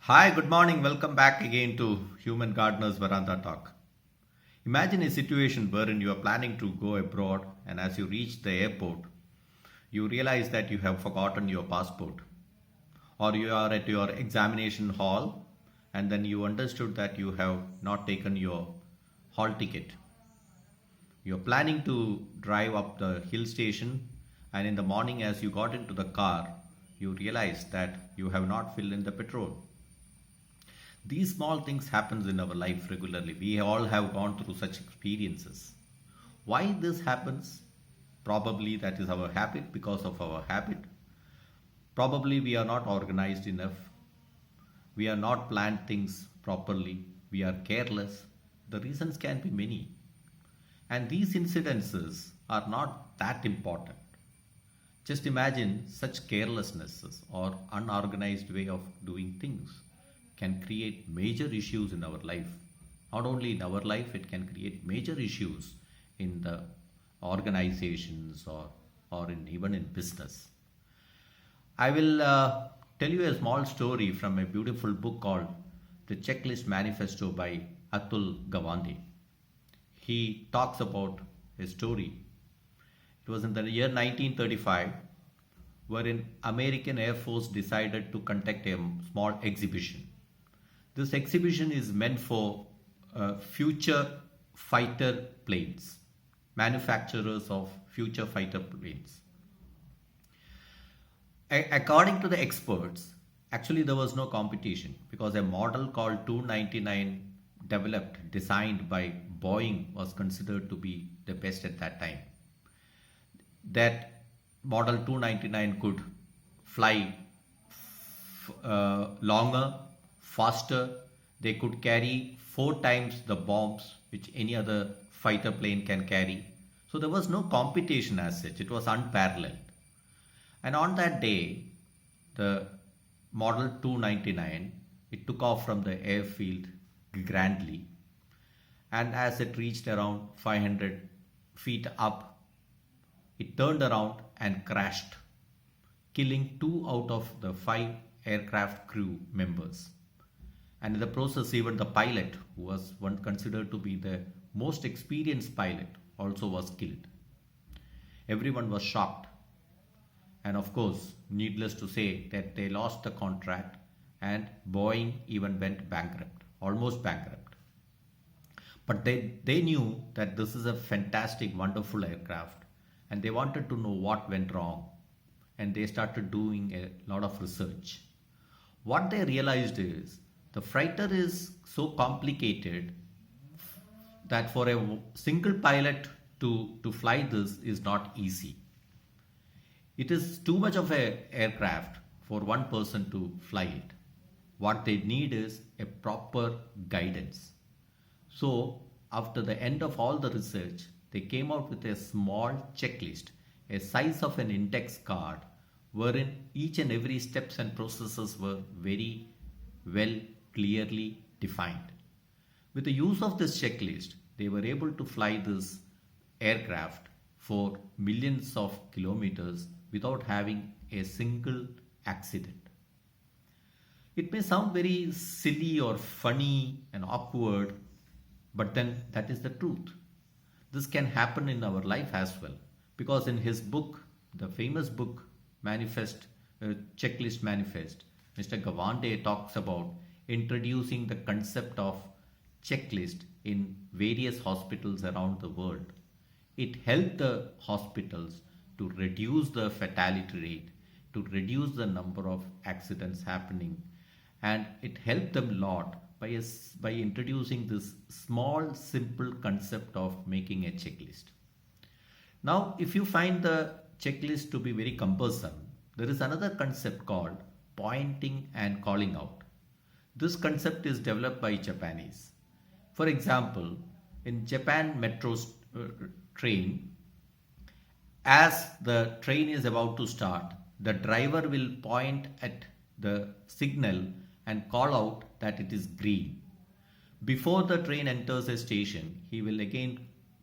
Hi, good morning. Welcome back again to Human Gardener's Veranda Talk. Imagine a situation wherein you are planning to go abroad, and as you reach the airport, you realize that you have forgotten your passport, or you are at your examination hall, and then you understood that you have not taken your hall ticket. You're planning to drive up the hill station, and in the morning, as you got into the car, you realize that you have not filled in the petrol. These small things happens in our life regularly. We all have gone through such experiences. Why this happens? Probably that is our habit, because of our habit. Probably we are not organized enough. We are not planned things properly. We are careless. The reasons can be many. And these incidences are not that important. Just imagine such carelessnesses or unorganized way of doing things can create major issues in our life. Not only in our life, it can create major issues in the organizations or even in business. I will tell you a small story from a beautiful book called The Checklist Manifesto by Atul Gawande. He talks about a story. It was in the year 1935 wherein American Air Force decided to conduct a small exhibition. This exhibition is meant for future fighter planes, manufacturers of future fighter planes. According to the experts, actually there was no competition because a model called 299 developed, designed by Boeing was considered to be the best at that time. That model 299 could fly longer, faster. They could carry four times the bombs which any other fighter plane can carry. So there was no competition as such. It was unparalleled. And on that day, the Model 299, it took off from the airfield grandly. And as it reached around 500 feet up, it turned around and crashed, killing two out of the five aircraft crew members. And in the process, even the pilot, who was one considered to be the most experienced pilot, also was killed. Everyone was shocked. And of course, needless to say that they lost the contract and Boeing even went bankrupt, almost bankrupt. But they knew that this is a fantastic, wonderful aircraft and they wanted to know what went wrong. And they started doing a lot of research. What they realized is the freighter is so complicated that for a single pilot to fly this is not easy. It is too much of a aircraft for one person to fly it. What they need is a proper guidance. So after the end of all the research, they came out with a small checklist, a size of an index card, wherein each and every steps and processes were very well clearly defined. With the use of this checklist, they were able to fly this aircraft for millions of kilometers without having a single accident. It may sound very silly or funny and awkward, but then that is the truth. This can happen in our life as well. Because in his book, the famous book, Manifest, Checklist Manifest, Mr. Gawande talks about introducing the concept of checklist in various hospitals around the world. It helped the hospitals to reduce the fatality rate, to reduce the number of accidents happening, and it helped them a lot by introducing this small, simple concept of making a checklist. Now, if you find the checklist to be very cumbersome, there is another concept called pointing and calling out. This concept is developed by Japanese. For example, in Japan metro train, as the train is about to start, the driver will point at the signal and call out that it is green. Before the train enters a station, he will again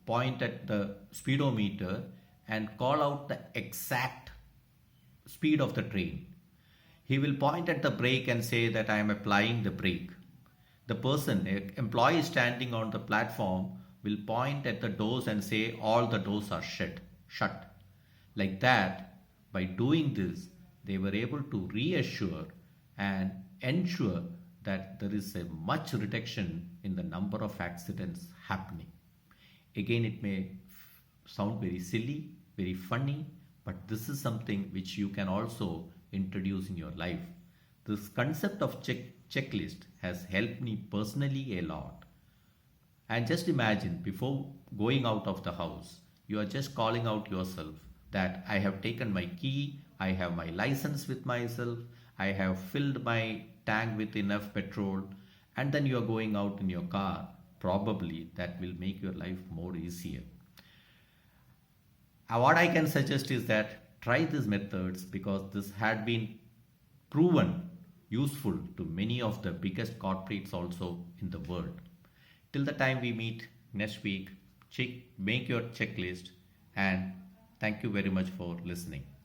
point at the speedometer and call out the exact speed of the train. He will point at the brake and say that I am applying the brake. The person, employee standing on the platform, will point at the doors and say all the doors are shut. Like that, by doing this, they were able to reassure and ensure that there is a much reduction in the number of accidents happening. Again, it may sound very silly, very funny, but this is something which you can also introduce in your life. This concept of checklist has helped me personally a lot. And just imagine before going out of the house, you are just calling out yourself that I have taken my key, I have my license with myself, I have filled my tank with enough petrol, and then you are going out in your car. Probably that will make your life more easier. What I can suggest is that try these methods because this had been proven useful to many of the biggest corporates also in the world. Till the time we meet next week, make your checklist, and thank you very much for listening.